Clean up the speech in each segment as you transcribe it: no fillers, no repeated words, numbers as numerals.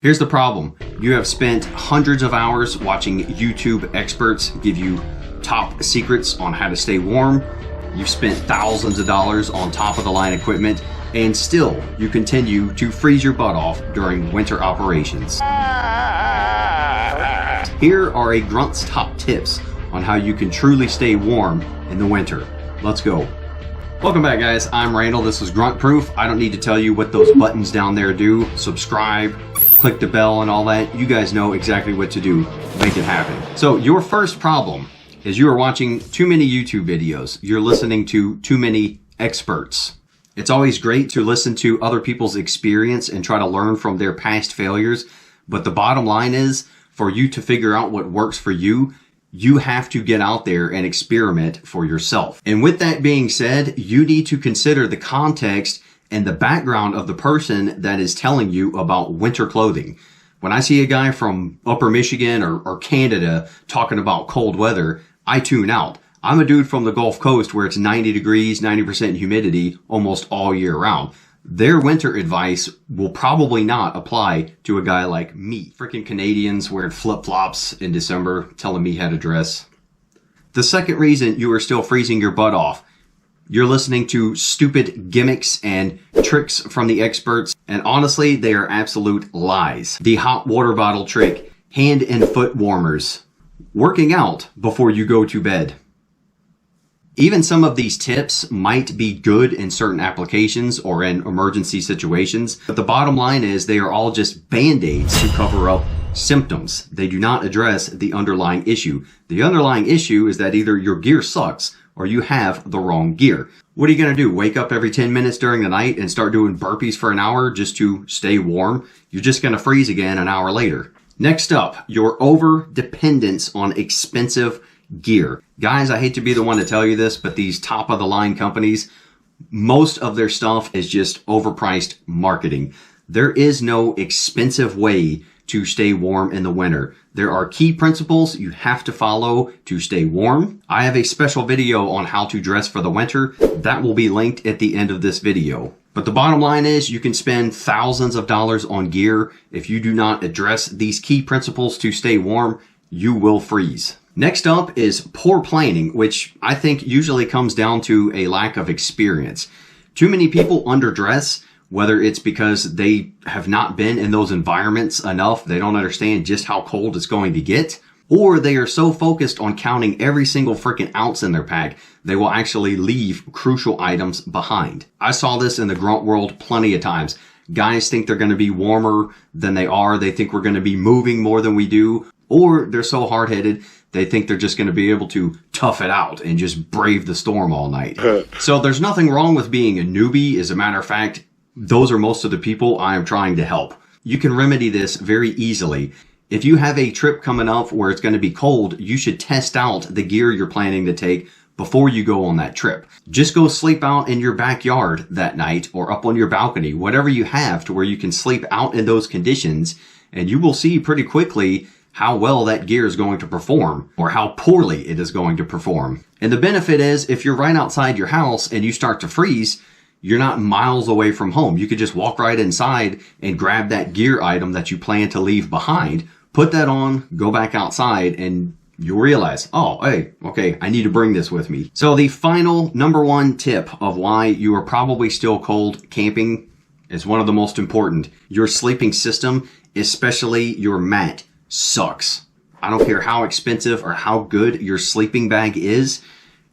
Here's the problem. You have spent hundreds of hours watching YouTube experts give you top secrets on how to stay warm. You've spent thousands of dollars on top of the line equipment, and still you continue to freeze your butt off during winter operations. Here are a Grunt's top tips on how you can truly stay warm in the winter. Let's go. Welcome back, guys. I'm Randall. This is Grunt Proof. I don't need to tell you what those buttons down there do. Subscribe, click the bell and all that. You guys know exactly what to do to make it happen. So your first problem is you are watching too many YouTube videos. You're listening to too many experts. It's always great to listen to other people's experience and try to learn from their past failures. But the bottom line is, for you to figure out what works for you, you have to get out there and experiment for yourself. And with that being said, you need to consider the context and the background of the person that is telling you about winter clothing. When I see a guy from Upper Michigan or Canada talking about cold weather, I tune out. I'm a dude from the Gulf Coast where it's 90 degrees, 90% humidity almost all year round. Their winter advice will probably not apply to a guy like me. Freaking Canadians wearing flip-flops in December telling me how to dress. The second reason you are still freezing your butt off, you're listening to stupid gimmicks and tricks from the experts, and honestly, they are absolute lies. The hot water bottle trick, hand and foot warmers, working out before you go to bed. Even some of these tips might be good in certain applications or in emergency situations, but the bottom line is they are all just band-aids to cover up symptoms. They do not address the underlying issue. The underlying issue is that either your gear sucks or you have the wrong gear. What are you going to do? Wake up every 10 minutes during the night and start doing burpees for an hour just to stay warm? You're just going to freeze again an hour later. Next up, your over-dependence on expensive gear. Guys, I hate to be the one to tell you this, but these top of the line companies, most of their stuff is just overpriced marketing. There is no expensive way to stay warm in the winter. There are key principles you have to follow to stay warm. I have a special video on how to dress for the winter. That will be linked at the end of this video. But the bottom line is you can spend thousands of dollars on gear. If you do not address these key principles to stay warm, you will freeze. Next up is poor planning, which I think usually comes down to a lack of experience. Too many people underdress, whether it's because they have not been in those environments enough, they don't understand just how cold it's going to get, or they are so focused on counting every single freaking ounce in their pack, they will actually leave crucial items behind. I saw this in the grunt world plenty of times. Guys think they're going to be warmer than they are. They think we're going to be moving more than we do, or they're so hard-headed they think they're just going to be able to tough it out and just brave the storm all night. So there's nothing wrong with being a newbie. As a matter of fact, those are most of the people I am trying to help. You can remedy this very easily. If you have a trip coming up where it's going to be cold, you should test out the gear you're planning to take before you go on that trip. Just go sleep out in your backyard that night or up on your balcony, whatever you have to where you can sleep out in those conditions, and you will see pretty quickly how well that gear is going to perform or how poorly it is going to perform. And the benefit is if you're right outside your house and you start to freeze, you're not miles away from home. You could just walk right inside and grab that gear item that you plan to leave behind, put that on, go back outside, and you'll realize, oh, hey, okay, I need to bring this with me. So the final number one tip of why you are probably still cold camping is one of the most important. Your sleeping system, especially your mat, sucks. I don't care how expensive or how good your sleeping bag is.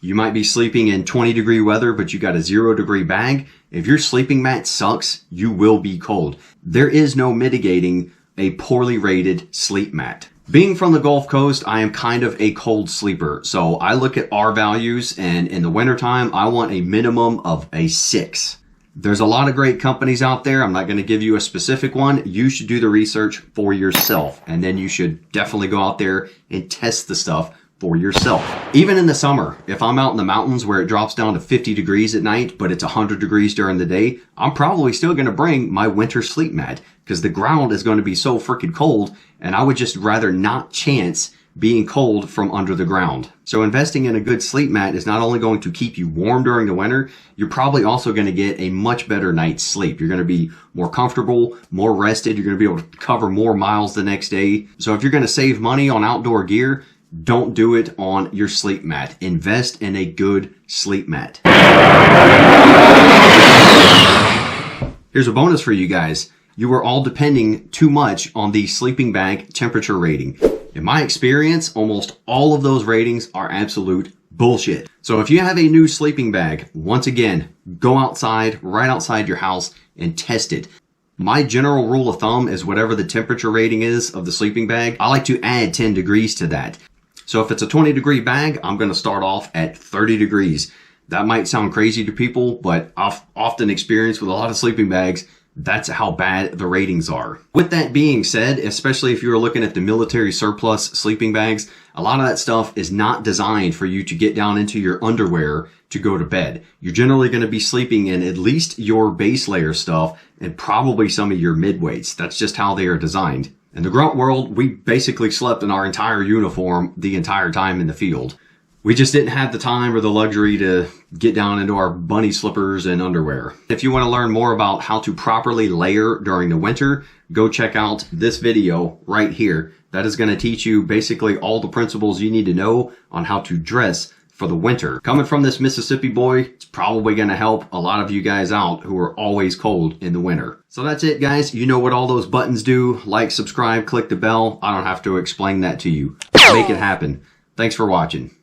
You might be sleeping in 20-degree weather, but you got a 0-degree bag. If your sleeping mat sucks, you will be cold. There is no mitigating a poorly rated sleep mat. Being from the Gulf Coast, I am kind of a cold sleeper. So I look at R values, and in the wintertime, I want a minimum of a 6. There's a lot of great companies out there. I'm not going to give you a specific one. You should do the research for yourself. And then you should definitely go out there and test the stuff for yourself. Even in the summer, if I'm out in the mountains where it drops down to 50 degrees at night, but it's 100 degrees during the day, I'm probably still going to bring my winter sleep mat because the ground is going to be so freaking cold. And I would just rather not chance being cold from under the ground. So investing in a good sleep mat is not only going to keep you warm during the winter, you're probably also going to get a much better night's sleep. You're going to be more comfortable, more rested. You're going to be able to cover more miles the next day. So if you're going to save money on outdoor gear, don't do it on your sleep mat. Invest in a good sleep mat. Here's a bonus for you guys. You are all depending too much on the sleeping bag temperature rating. In my experience, almost all of those ratings are absolute bullshit. So if you have a new sleeping bag, once again, go outside, right outside your house, and test it. My general rule of thumb is whatever the temperature rating is of the sleeping bag, I like to add 10 degrees to that. So if it's a 20-degree bag, I'm going to start off at 30 degrees. That might sound crazy to people, but I've often experienced with a lot of sleeping bags, that's how bad the ratings are. With that being said, especially if you're looking at the military surplus sleeping bags, a lot of that stuff is not designed for you to get down into your underwear to go to bed. You're generally going to be sleeping in at least your base layer stuff and probably some of your midweights. That's just how they are designed. In the grunt world, we basically slept in our entire uniform the entire time in the field. We just didn't have the time or the luxury to get down into our bunny slippers and underwear. If you want to learn more about how to properly layer during the winter, go check out this video right here. That is going to teach you basically all the principles you need to know on how to dress for the winter. Coming from this Mississippi boy, it's probably going to help a lot of you guys out who are always cold in the winter. So that's it, guys. You know what all those buttons do. Like, subscribe, click the bell. I don't have to explain that to you. Make it happen. Thanks for watching.